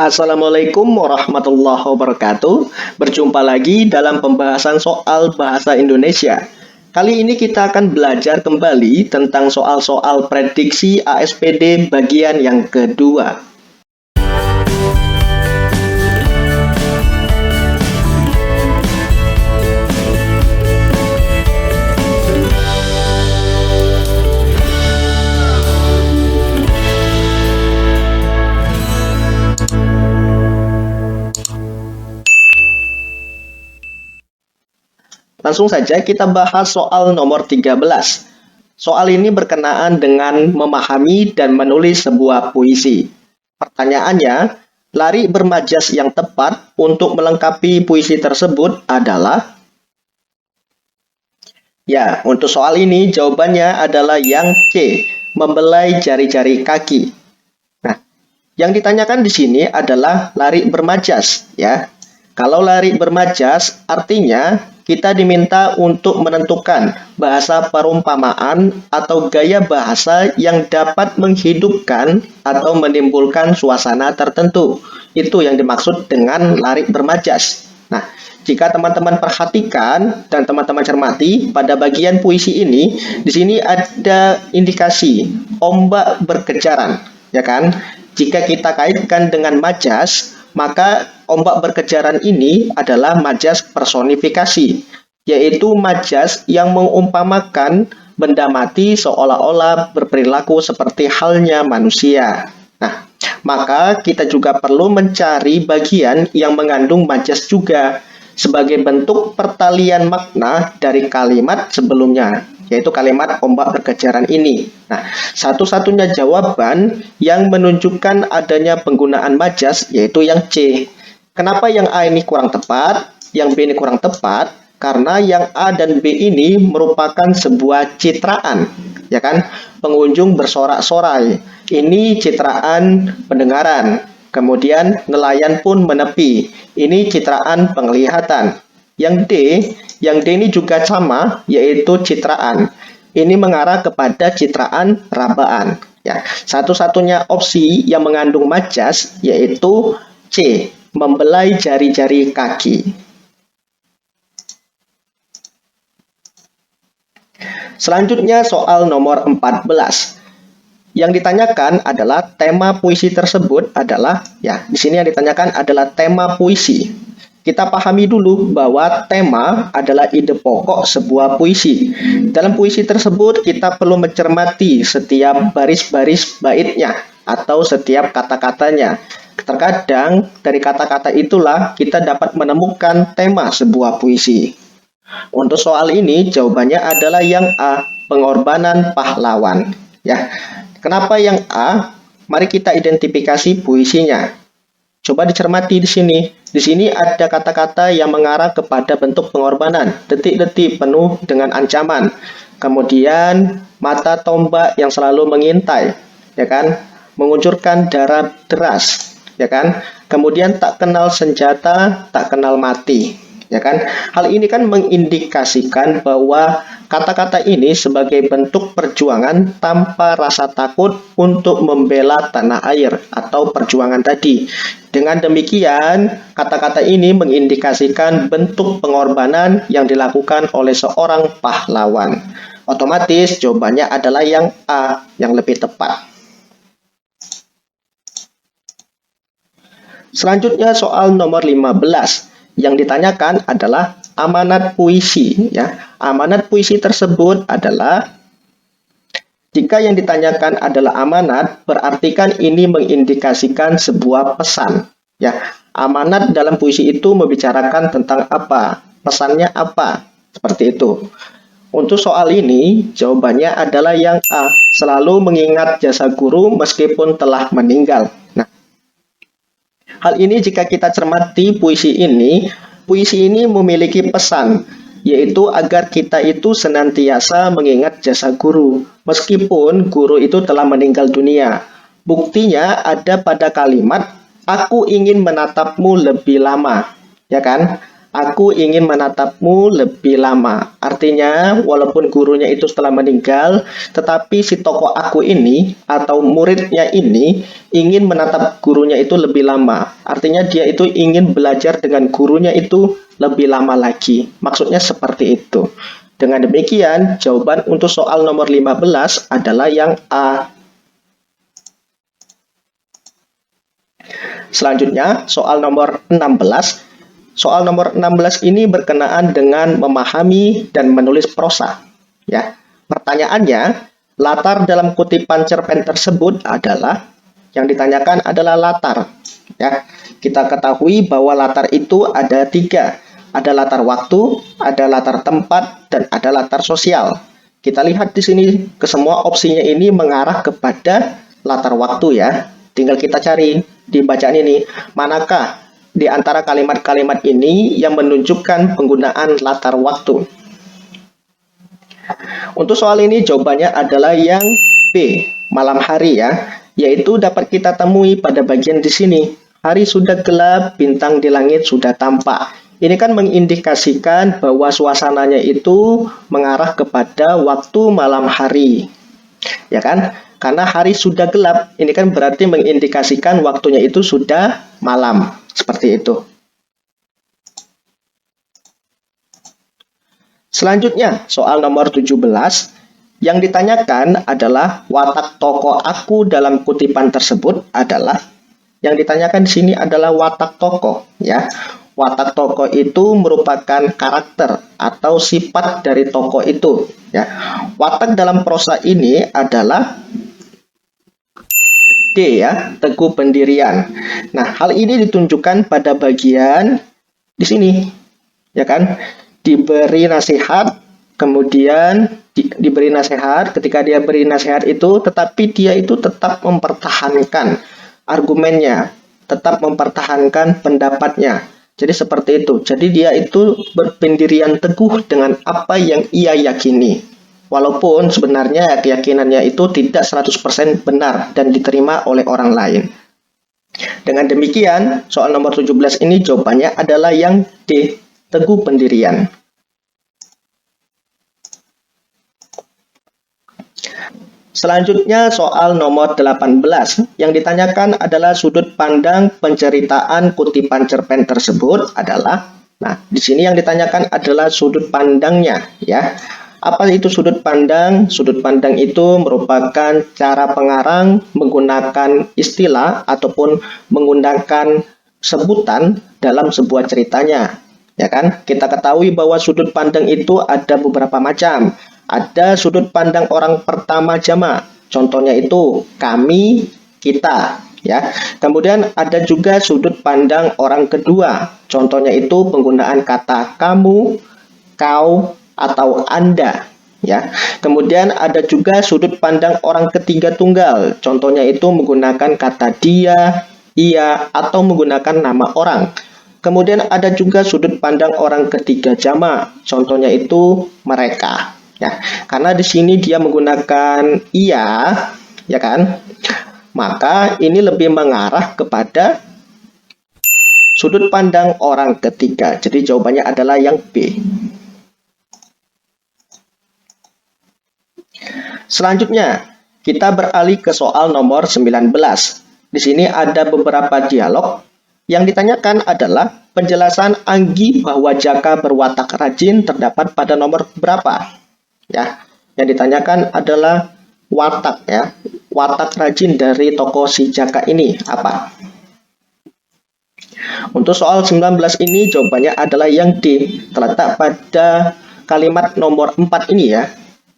Assalamualaikum warahmatullahi wabarakatuh. Berjumpa lagi dalam pembahasan soal bahasa Indonesia. Kali ini kita akan belajar kembali tentang soal-soal prediksi ASPD bagian yang kedua. Langsung saja kita bahas soal nomor 13. Soal ini berkenaan dengan memahami dan menulis sebuah puisi. Pertanyaannya, lari bermajas yang tepat untuk melengkapi puisi tersebut adalah? Ya, untuk soal ini jawabannya adalah yang C, membelai jari-jari kaki. Nah, yang ditanyakan di sini adalah lari bermajas, ya. Kalau lari bermajas, artinya kita diminta untuk menentukan bahasa perumpamaan atau gaya bahasa yang dapat menghidupkan atau menimbulkan suasana tertentu. Itu yang dimaksud dengan lari bermajas. Nah, jika teman-teman perhatikan dan teman-teman cermati pada bagian puisi ini, di sini ada indikasi ombak berkejaran, ya kan? Jika kita kaitkan dengan majas, maka ombak berkejaran ini adalah majas personifikasi, yaitu majas yang mengumpamakan benda mati seolah-olah berperilaku seperti halnya manusia. Nah, maka kita juga perlu mencari bagian yang mengandung majas juga sebagai bentuk pertalian makna dari kalimat sebelumnya, yaitu kalimat ombak berkejaran ini. Nah, satu-satunya jawaban yang menunjukkan adanya penggunaan majas yaitu yang C. Kenapa yang A ini kurang tepat, yang B ini kurang tepat? Karena yang A dan B ini merupakan sebuah citraan, ya kan? Pengunjung bersorak-sorai. Ini citraan pendengaran. Kemudian nelayan pun menepi. Ini citraan penglihatan. Yang D ini juga sama, yaitu citraan. Ini mengarah kepada citraan rabaan. Ya, satu-satunya opsi yang mengandung majas yaitu C, membelai jari-jari kaki. Selanjutnya soal nomor 14. Yang ditanyakan adalah tema puisi tersebut adalah, ya, di sini yang ditanyakan adalah tema puisi. Kita pahami dulu bahwa tema adalah ide pokok sebuah puisi. Dalam puisi tersebut kita perlu mencermati setiap baris-baris baitnya atau setiap kata-katanya. Terkadang dari kata-kata itulah kita dapat menemukan tema sebuah puisi. Untuk soal ini jawabannya adalah yang A, pengorbanan pahlawan. Ya, kenapa yang A? Mari kita identifikasi puisinya. Coba dicermati di sini. Di sini ada kata-kata yang mengarah kepada bentuk pengorbanan, detik-detik penuh dengan ancaman. Kemudian mata tombak yang selalu mengintai, ya kan? Mengucurkan darah deras, ya kan? Kemudian tak kenal senjata, tak kenal mati, ya kan? Hal ini kan mengindikasikan bahwa kata-kata ini sebagai bentuk perjuangan tanpa rasa takut untuk membela tanah air atau perjuangan tadi. Dengan demikian, kata-kata ini mengindikasikan bentuk pengorbanan yang dilakukan oleh seorang pahlawan. Otomatis jawabannya adalah yang A, yang lebih tepat. Selanjutnya soal nomor 15. Yang ditanyakan adalah amanat puisi, ya. Amanat puisi tersebut adalah, jika yang ditanyakan adalah amanat, berarti kan ini mengindikasikan sebuah pesan, ya. Amanat dalam puisi itu membicarakan tentang apa? Pesannya apa? Seperti itu. Untuk soal ini, jawabannya adalah yang A, selalu mengingat jasa guru meskipun telah meninggal. Nah, hal ini jika kita cermati puisi ini memiliki pesan, yaitu agar kita itu senantiasa mengingat jasa guru, meskipun guru itu telah meninggal dunia. Buktinya ada pada kalimat, aku ingin menatapmu lebih lama, ya kan? Aku ingin menatapmu lebih lama. Artinya, walaupun gurunya itu setelah meninggal, tetapi si tokoh aku ini atau muridnya ini ingin menatap gurunya itu lebih lama. Artinya dia itu ingin belajar dengan gurunya itu lebih lama lagi. Maksudnya seperti itu. Dengan demikian, jawaban untuk soal nomor 15 adalah yang A. Selanjutnya, soal nomor 16. Soal nomor 16 ini berkenaan dengan memahami dan menulis prosa. Ya, pertanyaannya, latar dalam kutipan cerpen tersebut adalah yang ditanyakan adalah latar. Ya, kita ketahui bahwa latar itu ada 3. Ada latar waktu, ada latar tempat, dan ada latar sosial. Kita lihat di sini ke semua opsinya ini mengarah kepada latar waktu ya. Tinggal kita cari di bacaan ini manakah di antara kalimat-kalimat ini yang menunjukkan penggunaan latar waktu. Untuk soal ini jawabannya adalah yang B, malam hari ya, yaitu dapat kita temui pada bagian di sini. Hari sudah gelap, bintang di langit sudah tampak. Ini kan mengindikasikan bahwa suasananya itu mengarah kepada waktu malam hari. Ya kan? Karena hari sudah gelap, ini kan berarti mengindikasikan waktunya itu sudah malam. Seperti itu. Selanjutnya, soal nomor 17. Yang ditanyakan adalah watak tokoh aku dalam kutipan tersebut adalah yang ditanyakan di sini adalah watak tokoh ya. Watak tokoh itu merupakan karakter atau sifat dari tokoh itu ya. Watak dalam prosa ini adalah D ya, teguh pendirian. Nah, hal ini ditunjukkan pada bagian di sini. Ya kan? Diberi nasihat, kemudian diberi nasihat, ketika dia beri nasihat itu tetapi dia itu tetap mempertahankan argumennya, tetap mempertahankan pendapatnya. Jadi seperti itu. Jadi dia itu berpendirian teguh dengan apa yang ia yakini. Walaupun sebenarnya keyakinannya itu tidak 100% benar dan diterima oleh orang lain. Dengan demikian, soal nomor 17 ini jawabannya adalah yang D, teguh pendirian. Selanjutnya soal nomor 18. Yang ditanyakan adalah sudut pandang penceritaan kutipan cerpen tersebut adalah, nah di sini yang ditanyakan adalah sudut pandangnya ya. Apa itu sudut pandang? Sudut pandang itu merupakan cara pengarang menggunakan istilah ataupun menggunakan sebutan dalam sebuah ceritanya. Ya kan? Kita ketahui bahwa sudut pandang itu ada beberapa macam. Ada sudut pandang orang pertama jamak. Contohnya itu kami, kita, ya. Kemudian ada juga sudut pandang orang kedua. Contohnya itu penggunaan kata kamu, kau, atau Anda ya. Kemudian ada juga sudut pandang orang ketiga tunggal. Contohnya itu menggunakan kata dia, ia, atau menggunakan nama orang. Kemudian ada juga sudut pandang orang ketiga jamak. Contohnya itu mereka ya. Karena di sini dia menggunakan ia ya kan. Maka ini lebih mengarah kepada sudut pandang orang ketiga. Jadi jawabannya adalah yang B. Selanjutnya, kita beralih ke soal nomor 19. Di sini ada beberapa dialog. Yang ditanyakan adalah penjelasan Anggi bahwa Jaka berwatak rajin terdapat pada nomor berapa? Ya, yang ditanyakan adalah watak ya. Watak rajin dari tokoh si Jaka ini apa? Untuk soal 19 ini jawabannya adalah yang D, terletak pada kalimat nomor 4 ini ya.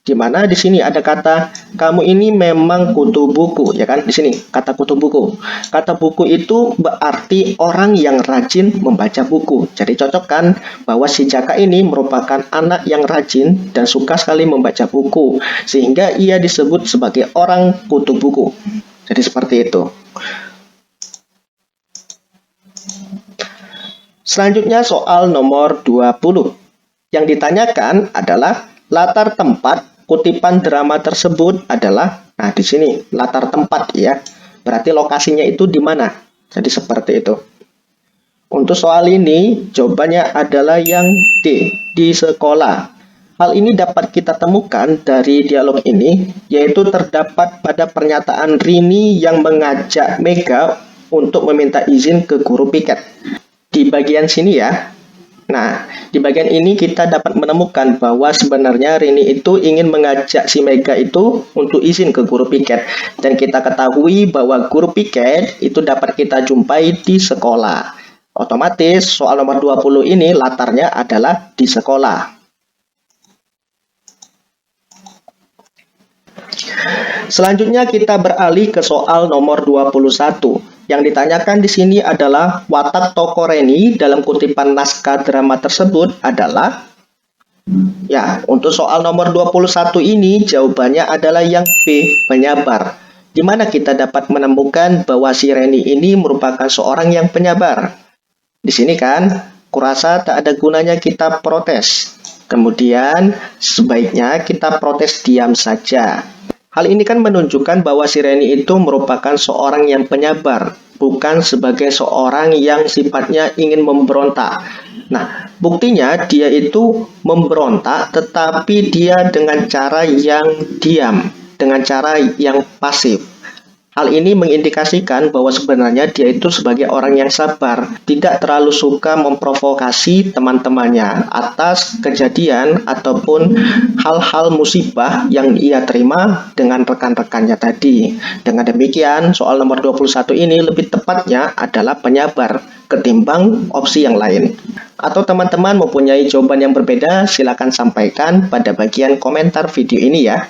Di mana di sini ada kata kamu ini memang kutu buku ya kan, di sini kata kutu buku. Kata buku itu berarti orang yang rajin membaca buku. Jadi cocok kan bahwa si Jaka ini merupakan anak yang rajin dan suka sekali membaca buku sehingga ia disebut sebagai orang kutu buku. Jadi seperti itu. Selanjutnya soal nomor 20. Yang ditanyakan adalah latar tempat kutipan drama tersebut adalah, nah di sini latar tempat ya, berarti lokasinya itu di mana. Jadi seperti itu. Untuk soal ini, jawabannya adalah yang D, di sekolah. Hal ini dapat kita temukan dari dialog ini, yaitu terdapat pada pernyataan Rini yang mengajak Mega untuk meminta izin ke guru piket. Di bagian sini ya. Nah, di bagian ini kita dapat menemukan bahwa sebenarnya Rini itu ingin mengajak si Mega itu untuk izin ke guru piket. Dan kita ketahui bahwa guru piket itu dapat kita jumpai di sekolah. Otomatis soal nomor 20 ini latarnya adalah di sekolah. Selanjutnya kita beralih ke soal nomor 21. Yang ditanyakan di sini adalah watak tokoh Reni dalam kutipan naskah drama tersebut adalah, ya, untuk soal nomor 21 ini jawabannya adalah yang B, penyabar. Di mana kita dapat menemukan bahwa si Reni ini merupakan seorang yang penyabar. Di sini kan, kurasa tak ada gunanya kita protes. Kemudian, sebaiknya kita protes diam saja. Hal ini kan menunjukkan bahwa si Reni itu merupakan seorang yang penyabar, bukan sebagai seorang yang sifatnya ingin memberontak. Nah, buktinya dia itu memberontak, tetapi dia dengan cara yang diam, dengan cara yang pasif. Hal ini mengindikasikan bahwa sebenarnya dia itu sebagai orang yang sabar, tidak terlalu suka memprovokasi teman-temannya atas kejadian ataupun hal-hal musibah yang ia terima dengan rekan-rekannya tadi. Dengan demikian, soal nomor 21 ini lebih tepatnya adalah penyabar ketimbang opsi yang lain. Atau teman-teman mempunyai jawaban yang berbeda, silakan sampaikan pada bagian komentar video ini ya.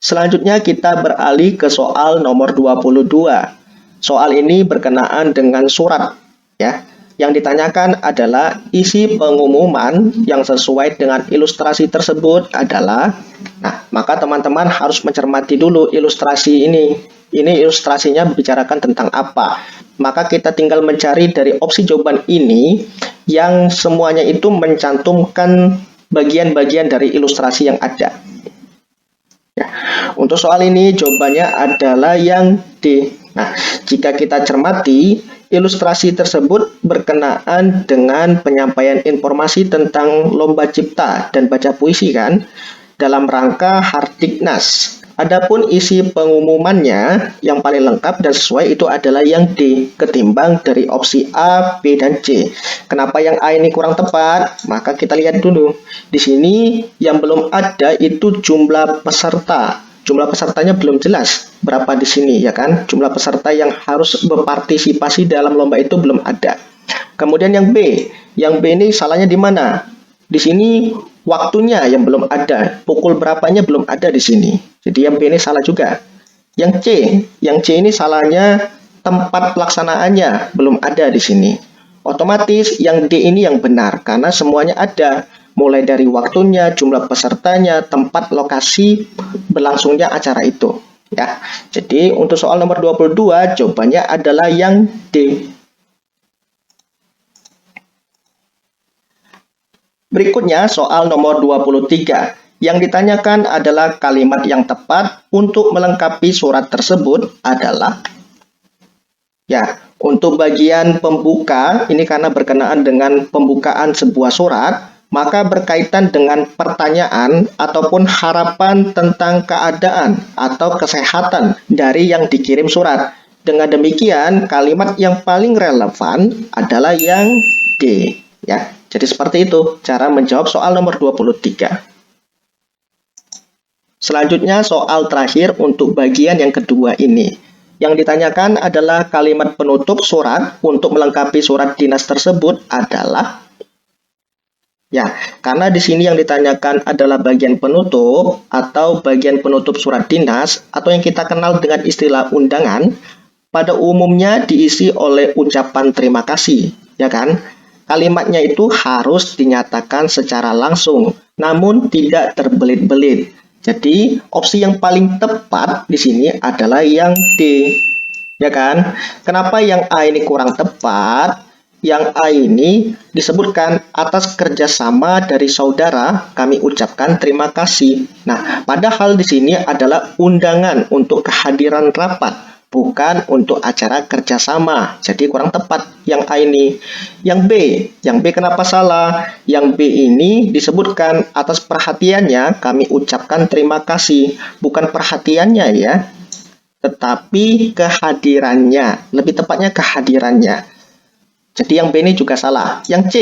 Selanjutnya kita beralih ke soal nomor 22. Soal ini berkenaan dengan surat ya. Yang ditanyakan adalah isi pengumuman yang sesuai dengan ilustrasi tersebut adalah, nah, maka teman-teman harus mencermati dulu ilustrasi ini. Ini ilustrasinya membicarakan tentang apa. Maka kita tinggal mencari dari opsi jawaban ini yang semuanya itu mencantumkan bagian-bagian dari ilustrasi yang ada. Ya. Untuk soal ini jawabannya adalah yang D. Nah, jika kita cermati, ilustrasi tersebut berkenaan dengan penyampaian informasi tentang lomba cipta dan baca puisi kan, dalam rangka Hardiknas. Adapun isi pengumumannya yang paling lengkap dan sesuai itu adalah yang D, ketimbang dari opsi A, B, dan C. Kenapa yang A ini kurang tepat? Maka kita lihat dulu. Di sini yang belum ada itu jumlah peserta. Jumlah pesertanya belum jelas berapa di sini ya kan? Jumlah peserta yang harus berpartisipasi dalam lomba itu belum ada. Kemudian yang B. Yang B ini salahnya di mana? Di sini waktunya yang belum ada, pukul berapanya belum ada di sini. Jadi yang B ini salah juga. Yang C ini salahnya tempat pelaksanaannya belum ada di sini. Otomatis yang D ini yang benar karena semuanya ada, mulai dari waktunya, jumlah pesertanya, tempat lokasi berlangsungnya acara itu. Ya. Jadi untuk soal nomor 22 jawabannya adalah yang D. Berikutnya soal nomor 23. Yang ditanyakan adalah kalimat yang tepat untuk melengkapi surat tersebut adalah, ya, untuk bagian pembuka, ini karena berkenaan dengan pembukaan sebuah surat, maka berkaitan dengan pertanyaan ataupun harapan tentang keadaan atau kesehatan dari yang dikirim surat. Dengan demikian, kalimat yang paling relevan adalah yang D, ya. Jadi seperti itu cara menjawab soal nomor 23. Selanjutnya soal terakhir untuk bagian yang kedua ini. Yang ditanyakan adalah kalimat penutup surat untuk melengkapi surat dinas tersebut adalah, ya, karena di sini yang ditanyakan adalah bagian penutup atau bagian penutup surat dinas atau yang kita kenal dengan istilah undangan, pada umumnya diisi oleh ucapan terima kasih, ya kan? Kalimatnya itu harus dinyatakan secara langsung, namun tidak terbelit-belit. Jadi, opsi yang paling tepat di sini adalah yang D, ya kan? Kenapa yang A ini kurang tepat? Yang A ini disebutkan atas kerjasama dari saudara, kami ucapkan terima kasih. Nah, padahal di sini adalah undangan untuk kehadiran rapat. bukan untuk acara kerjasama. Jadi kurang tepat yang A ini. Yang B kenapa salah? Yang B ini disebutkan atas perhatiannya kami ucapkan terima kasih. Bukan perhatiannya ya, tetapi kehadirannya. Lebih tepatnya kehadirannya. Jadi yang B ini juga salah. Yang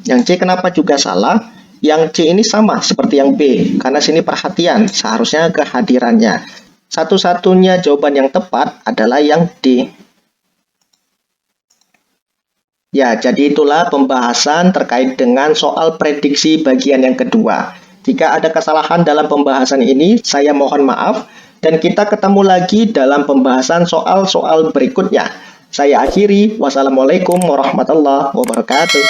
C kenapa juga salah? Yang C ini sama seperti yang B, karena sini perhatian, seharusnya kehadirannya. Satu-satunya jawaban yang tepat adalah yang D. Ya, jadi itulah pembahasan terkait dengan soal prediksi bagian yang kedua. Jika ada kesalahan dalam pembahasan ini, saya mohon maaf, dan kita ketemu lagi dalam pembahasan soal-soal berikutnya. Saya akhiri, wassalamualaikum warahmatullahi wabarakatuh.